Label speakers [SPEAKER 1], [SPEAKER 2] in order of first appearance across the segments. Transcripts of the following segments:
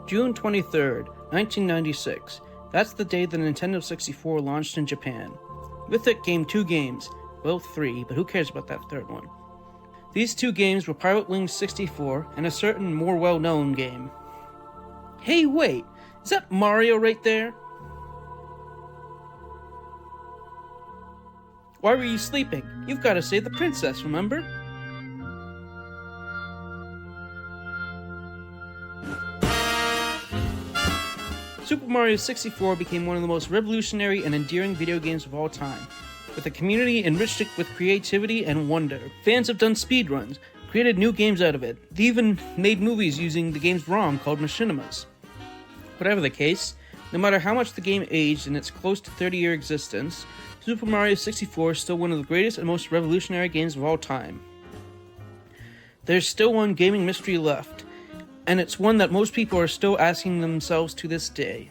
[SPEAKER 1] June 23rd, 1996. That's the day the Nintendo 64 launched in Japan. With it came two games, well 3, but who cares about that third one. These two games were Pilot Wings 64 and a certain more well-known game. Hey wait, is that Mario right there? Why were you sleeping? You've got to save the princess, remember? Super Mario 64 became one of the most revolutionary and endearing video games of all time, with a community enriched with creativity and wonder. Fans have done speedruns, created new games out of it. They even made movies using the game's ROM called machinimas. Whatever the case, no matter how much the game aged in its close to 30-year existence, Super Mario 64 is still one of the greatest and most revolutionary games of all time. There's still one gaming mystery left, and it's one that most people are still asking themselves to this day.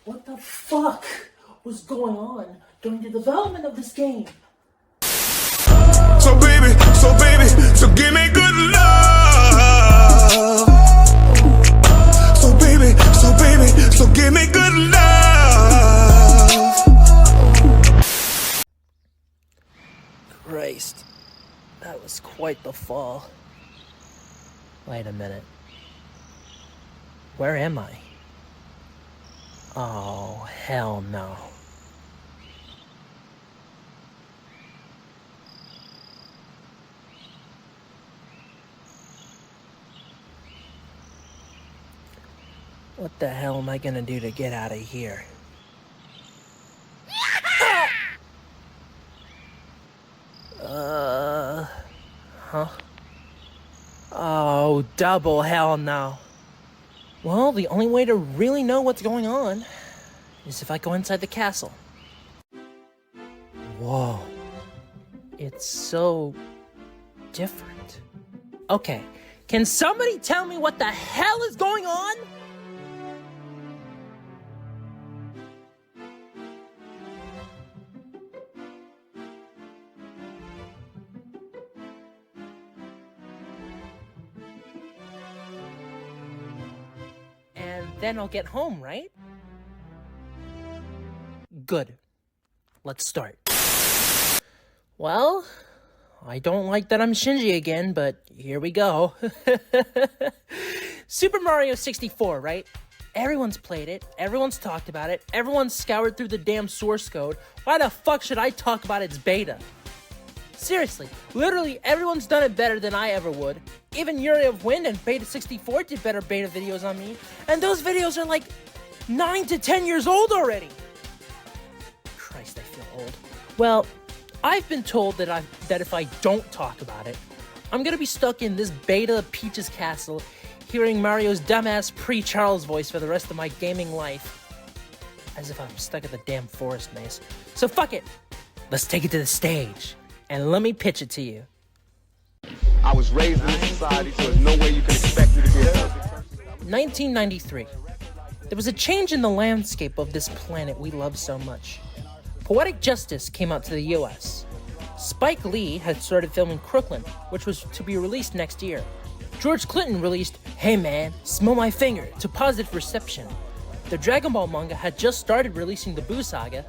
[SPEAKER 2] What the fuck was going on during the development of this game?
[SPEAKER 3] So baby, so give me good love. So baby, so give me good love.
[SPEAKER 2] Christ, that was quite the fall. Wait a minute. Where am I? Oh, hell no. What the hell am I gonna do to get out of here? Huh? Oh, double hell no. Well, the only way to really know what's going on is if I go inside the castle. Whoa. It's so different. Okay, can somebody tell me what the hell is going on? Then I'll get home, right? Good. Let's start. Well, I don't like that I'm Shinji again, but here we go. Super Mario 64, right? Everyone's played it, everyone's talked about it, everyone's scoured through the damn source code. Why the fuck should I talk about its beta? Seriously, literally everyone's done it better than I ever would. Even Yuri of Wind and Beta 64 did better beta videos on me, and those videos are like 9 to 10 years old already. Christ, I feel old. Well, I've been told that if I don't talk about it, I'm gonna be stuck in this beta Peach's castle, hearing Mario's dumbass pre-Charles voice for the rest of my gaming life. As if I'm stuck at the damn forest maze. So fuck it, let's take it to the stage. And let me pitch it to you.
[SPEAKER 4] I was raised in this society, so there's no way you can expect me to be a perfect person.
[SPEAKER 2] 1993. There was a change in the landscape of this planet we love so much. Poetic Justice came out to the US. Spike Lee had started filming Crooklyn, which was to be released next year. George Clinton released Hey Man, Smell My Finger to positive reception. The Dragon Ball manga had just started releasing the Buu Saga.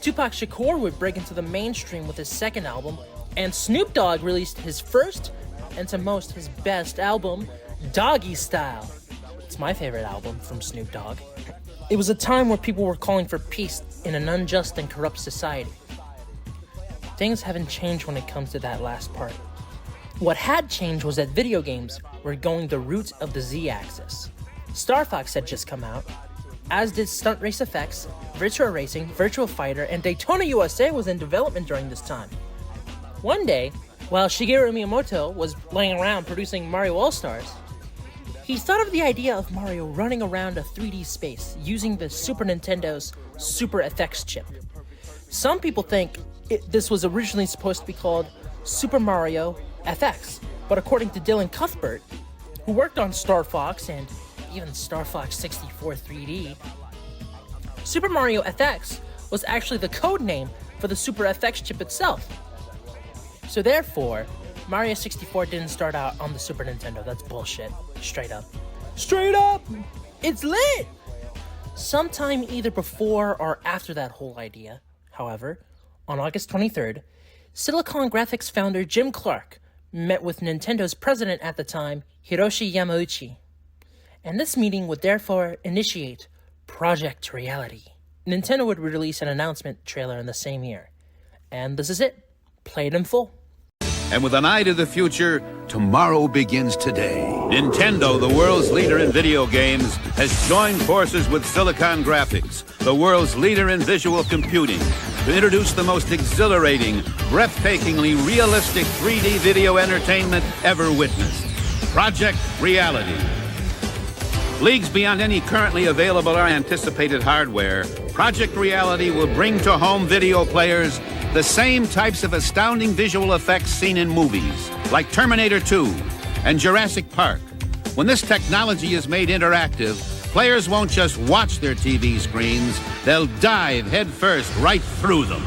[SPEAKER 2] Tupac Shakur would break into the mainstream with his second album, and Snoop Dogg released his first, and to most his best album, Doggy Style. It's my favorite album from Snoop Dogg. It was a time where people were calling for peace in an unjust and corrupt society. Things haven't changed when it comes to that last part. What had changed was that video games were going the route of the Z-axis. Star Fox had just come out, as did Stunt Race FX, Virtua Racing, Virtua Fighter, and Daytona USA was in development during this time. One day, while Shigeru Miyamoto was laying around producing Mario All-Stars, he thought of the idea of Mario running around a 3D space using the Super Nintendo's Super FX chip. Some people think this was originally supposed to be called Super Mario FX, but according to Dylan Cuthbert, who worked on Star Fox and even Star Fox 64 3D, Super Mario FX was actually the code name for the Super FX chip itself. So therefore, Mario 64 didn't start out on the Super Nintendo. That's bullshit, straight up. Straight up, it's lit! Sometime either before or after that whole idea, however, on August 23rd, Silicon Graphics founder Jim Clark met with Nintendo's president at the time, Hiroshi Yamauchi. And this meeting would therefore initiate Project Reality. Nintendo would release an announcement trailer in the same year. And this is it. Played in full.
[SPEAKER 5] And with an eye to the future, tomorrow begins today. Nintendo, the world's leader in video games, has joined forces with Silicon Graphics, the world's leader in visual computing, to introduce the most exhilarating, breathtakingly realistic 3D video entertainment ever witnessed. Project Reality. Leagues beyond any currently available or anticipated hardware, Project Reality will bring to home video players the same types of astounding visual effects seen in movies, like Terminator 2 and Jurassic Park. When this technology is made interactive, players won't just watch their TV screens, they'll dive headfirst right through them.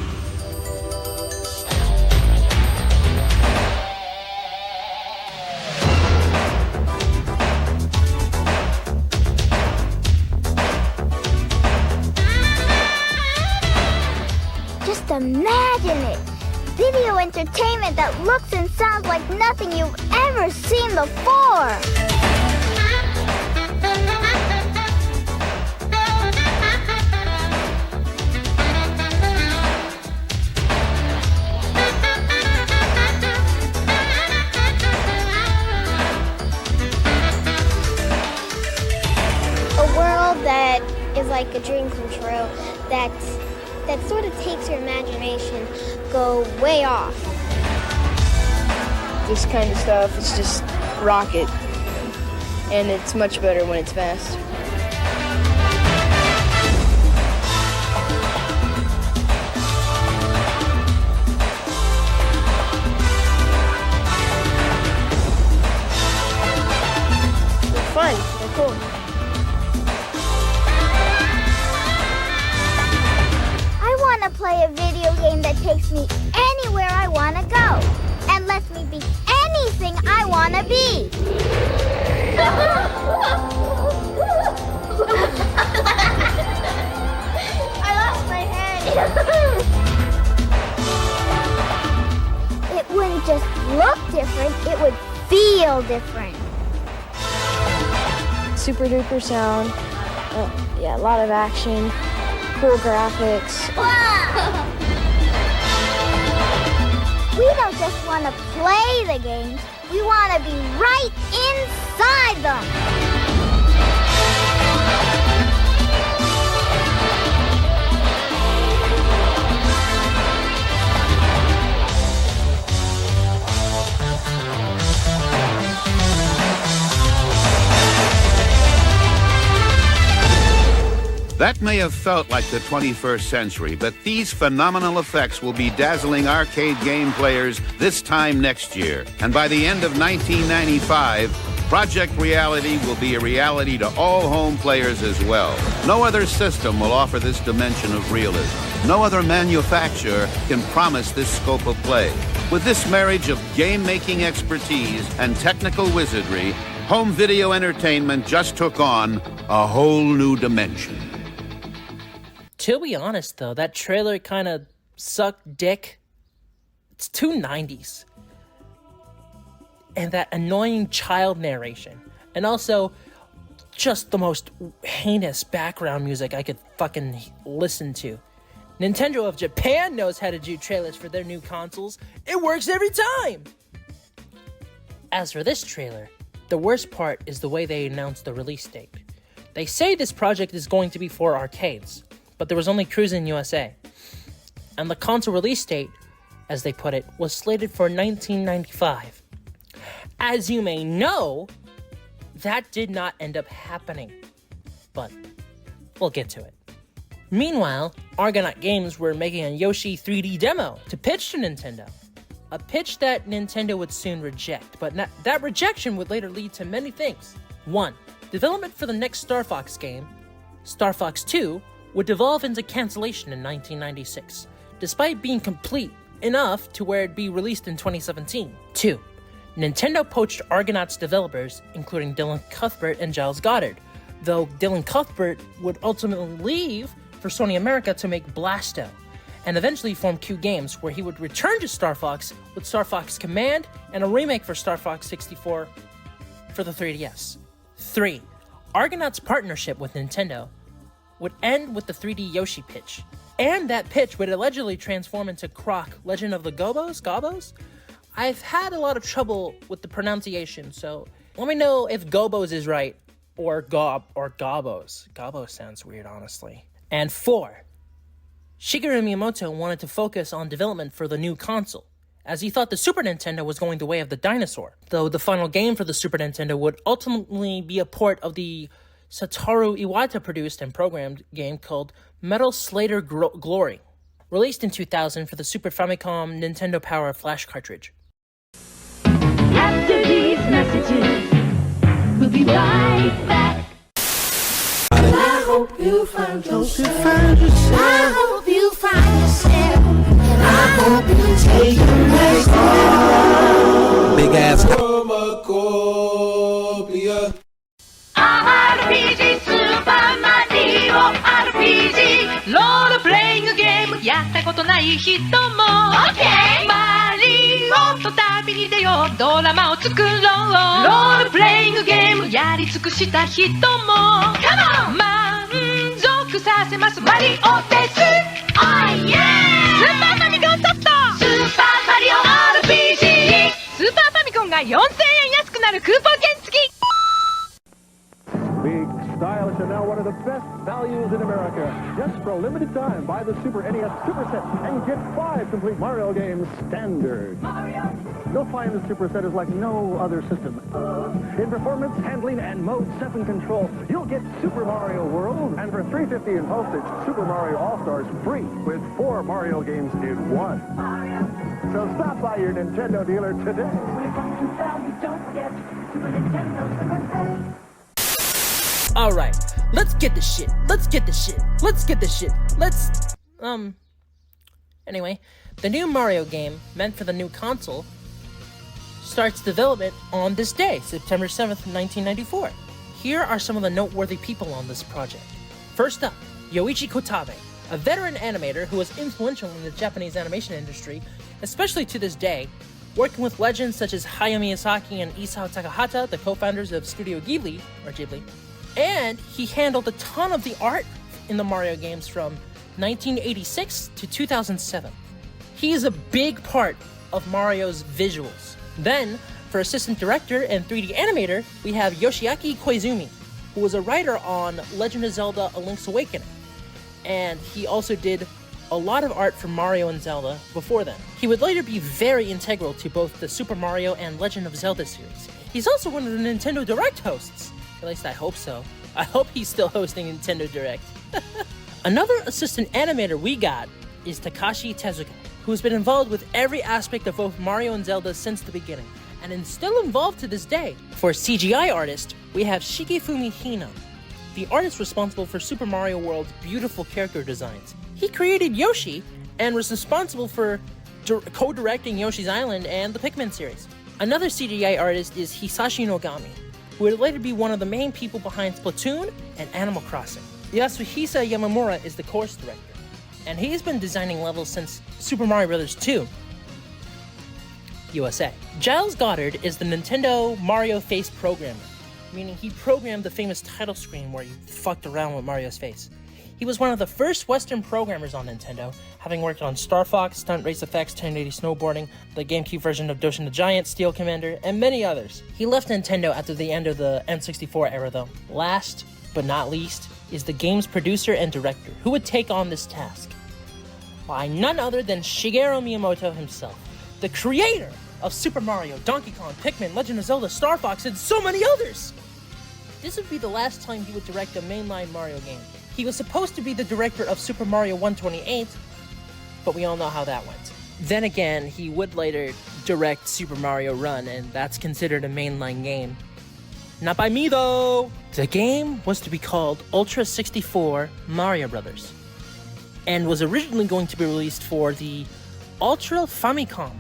[SPEAKER 6] Just imagine it! Video entertainment that looks and sounds like nothing you've ever seen before! A world that is like a dream come true, that sort of takes your imagination go way off.
[SPEAKER 7] This kind of stuff is just rocket, and it's much better when it's fast. They're fun, they're cool.
[SPEAKER 6] I want to play a video game that takes me anywhere I want to go and lets me be anything I want to be. I lost my head. It wouldn't just look different, it would feel different.
[SPEAKER 7] Super duper sound, yeah, a lot of action, cool graphics.
[SPEAKER 6] We don't just want to play the games, we want to be right inside them.
[SPEAKER 5] That may have felt like the 21st century, but these phenomenal effects will be dazzling arcade game players this time next year. And by the end of 1995, Project Reality will be a reality to all home players as well. No other system will offer this dimension of realism. No other manufacturer can promise this scope of play. With this marriage of game-making expertise and technical wizardry, home video entertainment just took on a whole new dimension.
[SPEAKER 2] To be honest, though, that trailer kind of sucked dick. It's too 90s. And that annoying child narration. And also, just the most heinous background music I could fucking listen to. Nintendo of Japan knows how to do trailers for their new consoles. It works every time! As for this trailer, the worst part is the way they announced the release date. They say this project is going to be for arcades, but there was only Cruisin' USA. And the console release date, as they put it, was slated for 1995. As you may know, that did not end up happening. But we'll get to it. Meanwhile, Argonaut Games were making a Yoshi 3D demo to pitch to Nintendo. A pitch that Nintendo would soon reject, but that rejection would later lead to many things. 1. Development for the next Star Fox game, Star Fox 2, would devolve into cancellation in 1996, despite being complete enough to where it'd be released in 2017. 2. Nintendo poached Argonaut's developers, including Dylan Cuthbert and Giles Goddard, though Dylan Cuthbert would ultimately leave for Sony America to make Blasto, and eventually form Q Games, where he would return to Star Fox with Star Fox Command and a remake for Star Fox 64 for the 3DS. 3. Argonaut's partnership with Nintendo would end with the 3D Yoshi pitch, and that pitch would allegedly transform into Croc, Legend of the Gobos? I've had a lot of trouble with the pronunciation, so let me know if Gobos is right, or Gobos. Gobos sounds weird, honestly. And 4. Shigeru Miyamoto wanted to focus on development for the new console, as he thought the Super Nintendo was going the way of the dinosaur, though the final game for the Super Nintendo would ultimately be a port of the Satoru Iwata produced and programmed game called Metal Slayer Glory, released in 2000 for the Super Famicom Nintendo Power Flash cartridge.
[SPEAKER 8] After these messages, we'll be right back. I hope you find yourself. I hope you find yourself. And I hope you take the next step.
[SPEAKER 3] Big ass
[SPEAKER 8] RPG スーパーマリオ RPG ロールプレイングゲームやったことない人も OK マリオと旅に出ようドラマを作ろうロールプレイングゲームやり尽くした人も Come on 満足させますマリオです Oh yeah スーパーファミコンソフトスーパーマリオ RPG スーパーファミコンが4000円安くなるクーポン券付き
[SPEAKER 9] Big, stylish, and now one of the best values in America. Just for a limited time, buy the Super NES Super Set and get 5 complete Mario games standard. Mario. You'll find the Super Set is like no other system. In performance, handling, and Mode 7 control, you'll get Super Mario World, and for $3.50 in postage, Super Mario All-Stars free with 4 Mario games in 1. Mario. So stop by your Nintendo dealer today.
[SPEAKER 2] Alright, let's get the shit. Anyway, the new Mario game, meant for the new console, starts development on this day, September 7th, 1994. Here are some of the noteworthy people on this project. First up, Yoichi Kotabe, a veteran animator who was influential in the Japanese animation industry, especially to this day, working with legends such as Hayao Miyazaki and Isao Takahata, the co-founders of Studio Ghibli, or Ghibli. And he handled a ton of the art in the Mario games from 1986 to 2007. He is a big part of Mario's visuals. Then, for assistant director and 3D animator, we have Yoshiaki Koizumi, who was a writer on Legend of Zelda: A Link's Awakening. And he also did a lot of art for Mario and Zelda before then. He would later be very integral to both the Super Mario and Legend of Zelda series. He's also one of the Nintendo Direct hosts. At least I hope so. I hope he's still hosting Nintendo Direct. Another assistant animator we got is Takashi Tezuka, who's been involved with every aspect of both Mario and Zelda since the beginning, and is still involved to this day. For CGI artist, we have Shigefumi Hino, the artist responsible for Super Mario World's beautiful character designs. He created Yoshi and was responsible for co-directing Yoshi's Island and the Pikmin series. Another CGI artist is Hisashi Nogami, who would later be one of the main people behind Splatoon and Animal Crossing. Yasuhisa Yamamura is the course director, and he's been designing levels since Super Mario Bros. 2, USA. Giles Goddard is the Nintendo Mario face programmer, meaning he programmed the famous title screen where you fucked around with Mario's face. He was one of the first Western programmers on Nintendo, having worked on Star Fox, Stunt Race FX, 1080 Snowboarding, the GameCube version of Doshin the Giant, Steel Commander, and many others. He left Nintendo after the end of the N64 era though. Last, but not least, is the game's producer and director, who would take on this task. By none other than Shigeru Miyamoto himself, the creator of Super Mario, Donkey Kong, Pikmin, Legend of Zelda, Star Fox, and so many others! This would be the last time he would direct a mainline Mario game. He was supposed to be the director of Super Mario 128, but we all know how that went. Then again, he would later direct Super Mario Run, and that's considered a mainline game. Not by me, though! The game was to be called Ultra 64 Mario Bros., and was originally going to be released for the Ultra Famicom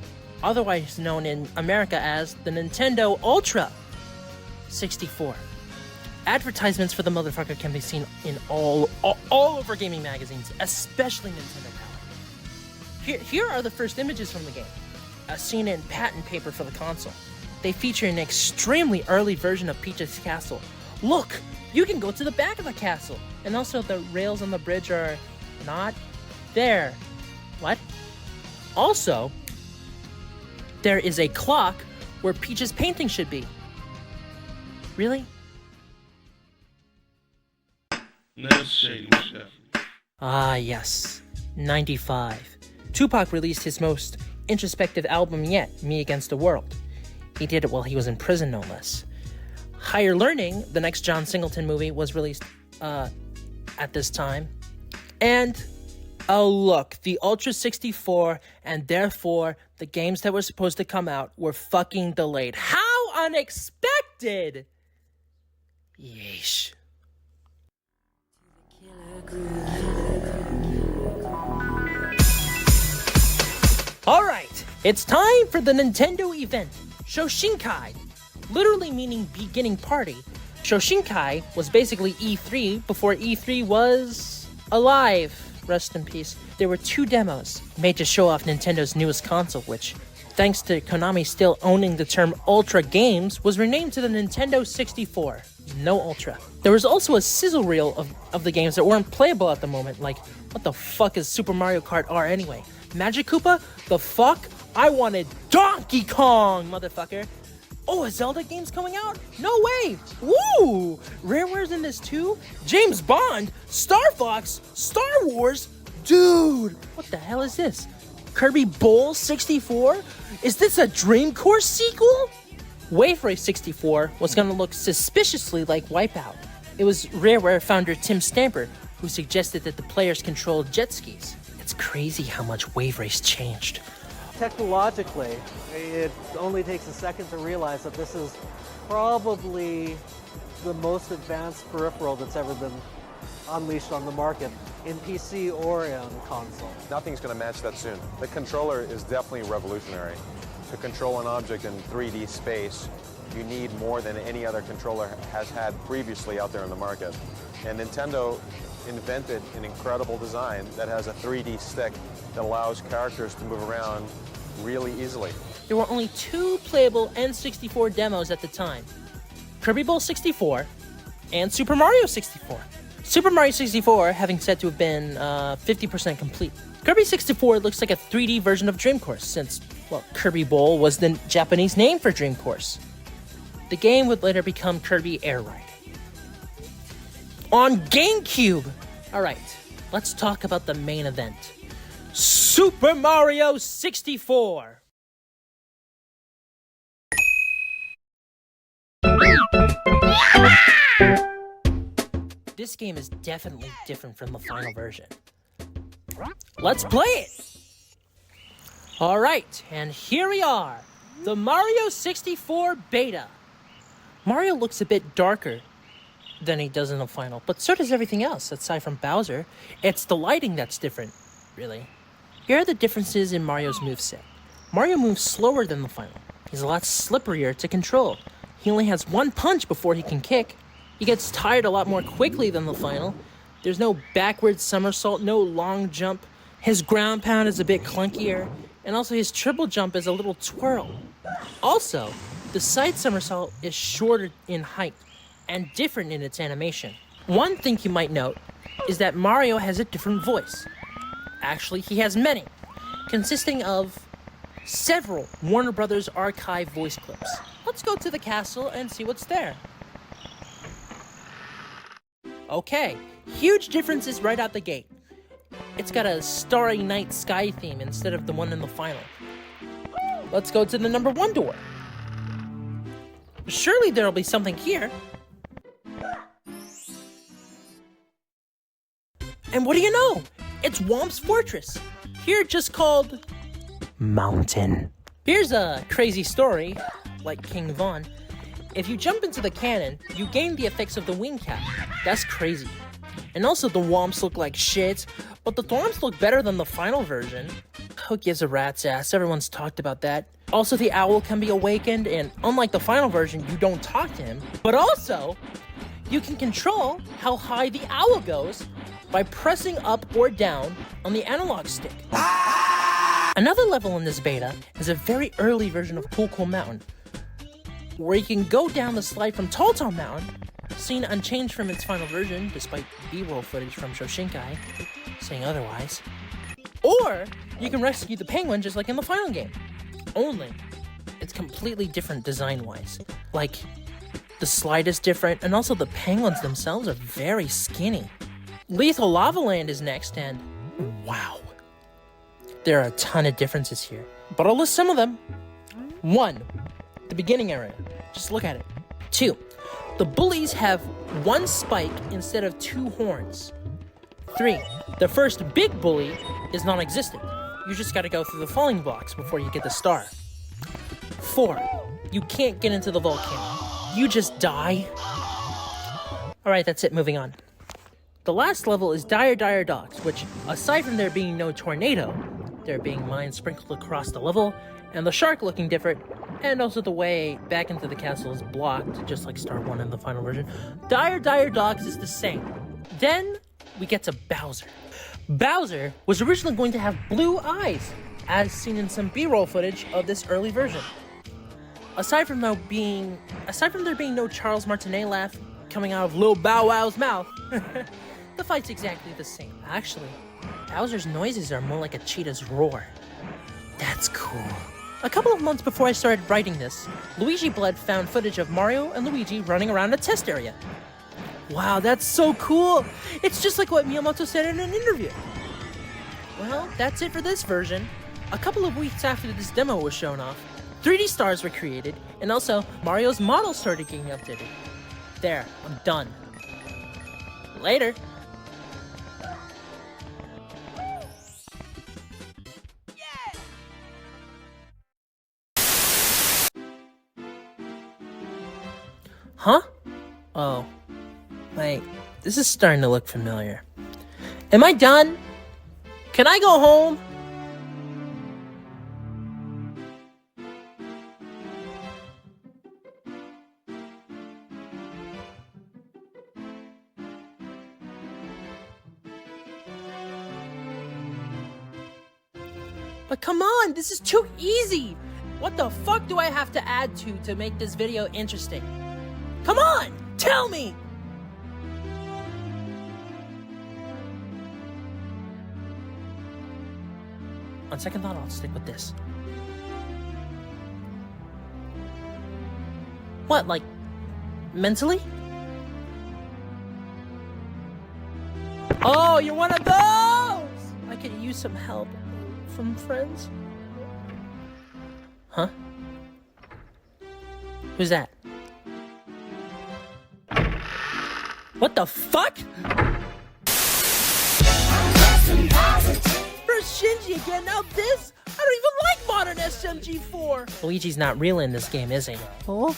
[SPEAKER 2] otherwise known in America as the Nintendo Ultra 64. Advertisements for the motherfucker can be seen in all over gaming magazines, especially Nintendo Power. Here are the first images from the game, seen in patent paper for the console. They feature an extremely early version of Peach's castle. Look, you can go to the back of the castle, and also the rails on the bridge are not there. What? Also, there is a clock where Peach's painting should be. Really?
[SPEAKER 10] Nebz Shady.
[SPEAKER 2] Ah, yes. 95. Tupac released his most introspective album yet, Me Against the World. He did it while he was in prison, no less. Higher Learning, the next John Singleton movie, was released at this time. And, oh look, the Ultra 64, and therefore, the games that were supposed to come out were fucking delayed. How unexpected! Yeesh. Alright, it's time for the Nintendo event, Shoshinkai. Literally meaning beginning party, Shoshinkai was basically E3 before E3 was alive. Rest in peace. There were 2 demos made to show off Nintendo's newest console, which, thanks to Konami still owning the term Ultra Games, was renamed to the Nintendo 64. No Ultra. There was also a sizzle reel of the games that weren't playable at the moment, like, what the fuck is Super Mario Kart R anyway? Magic Koopa? The fuck? I wanted Donkey Kong, motherfucker! Oh, a Zelda game's coming out? No way! Woo! Rareware's in this too? James Bond? Star Fox? Star Wars? Dude! What the hell is this? Kirby Bowl 64? Is this a Dream Course sequel? Wave Race 64 was gonna look suspiciously like Wipeout. It was Rareware founder Tim Stamper who suggested that the players controlled jet skis. It's crazy how much Wave Race changed.
[SPEAKER 11] Technologically, it only takes a second to realize that this is probably the most advanced peripheral that's ever been unleashed on the market in PC or in console.
[SPEAKER 12] Nothing's going to match that soon. The controller is definitely revolutionary. To control an object in 3D space, you need more than any other controller has had previously out there in the market. And Nintendo invented an incredible design that has a 3D stick that allows characters to move around really easily.
[SPEAKER 2] There were only 2 playable N64 demos at the time. Kirby Bowl 64 and Super Mario 64. Super Mario 64 having said to have been 50% complete. Kirby 64 looks like a 3D version of Dream Course since, well, Kirby Bowl was the Japanese name for Dream Course. The game would later become Kirby Air Ride. On GameCube! Alright, let's talk about the main event. Super Mario 64! This game is definitely different from the final version. Let's play it! Alright, and here we are, the Mario 64 beta. Mario looks a bit darker than he does in the final, but so does everything else, aside from Bowser. It's the lighting that's different, really. Here are the differences in Mario's moveset. Mario moves slower than the final. He's a lot slipperier to control. He only has 1 punch before he can kick. He gets tired a lot more quickly than the final. There's no backward somersault, no long jump. His ground pound is a bit clunkier, and also his triple jump is a little twirl. Also, the side somersault is shorter in height and different in its animation. One thing you might note is that Mario has a different voice. Actually, he has many, consisting of several Warner Brothers archive voice clips. Let's go to the castle and see what's there. Okay, huge differences right out the gate. It's got a Starry Night Sky theme instead of the one in the final. Let's go to the number 1 door. Surely there'll be something here. And what do you know? It's Whomp's Fortress. Here just called Mountain. Here's a crazy story, like King Von. If you jump into the cannon, you gain the effects of the wing cap. That's crazy. And also the Whomps look like shit, but the Thorns look better than the final version. Who gives a rat's ass? Everyone's talked about that. Also, the owl can be awakened, and unlike the final version, you don't talk to him. But also, you can control how high the owl goes by pressing up or down on the analog stick. Another level in this beta is a very early version of Cool Cool Mountain, where you can go down the slide from Tall Tall Mountain, seen unchanged from its final version, despite B-roll footage from Shoshinkai saying otherwise. Or, you can rescue the penguin just like in the final game. Only, it's completely different design-wise. Like, the slide is different, and also the penguins themselves are very skinny. Lethal Lava Land is next, and wow. There are a ton of differences here, but I'll list some of them. 1, the beginning area. Just look at it. 2, the bullies have 1 spike instead of 2 horns. 3, the first big bully is non-existent. You just gotta go through the falling blocks before you get the star. 4, you can't get into the volcano. You just die. Alright, that's it, moving on. The last level is Dire Dire Docks, which, aside from there being no tornado, there being mines sprinkled across the level, and the shark looking different, and also the way back into the castle is blocked, just like Star 1 in the final version, Dire Dire Docks is the same. Then, we get to Bowser. Bowser was originally going to have blue eyes, as seen in some B-roll footage of this early version. Aside from there being no Charles Martinet laugh coming out of Lil Bow Wow's mouth, the fight's exactly the same. Actually, Bowser's noises are more like a cheetah's roar. That's cool. A couple of months before I started writing this, Luigi Blood found footage of Mario and Luigi running around a test area. Wow, that's so cool! It's just like what Miyamoto said in an interview. Well, that's it for this version. A couple of weeks after this demo was shown off, 3D stars were created, and also Mario's model started getting updated. There, I'm done. Later! Huh? Oh. Wait, this is starting to look familiar. Am I done? Can I go home? But come on, this is too easy! What the fuck do I have to add to make this video interesting? Come on, tell me! On second thought, I'll stick with this. What, like, mentally? Oh, you're one of those! I could use some help from friends. Huh? Who's that? What the fuck? First Shinji again, now this? I don't even like modern SMG4! Luigi's not real in this game, is he? Oh?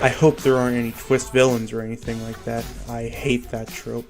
[SPEAKER 13] I hope there aren't any twist villains or anything like that. I hate that trope.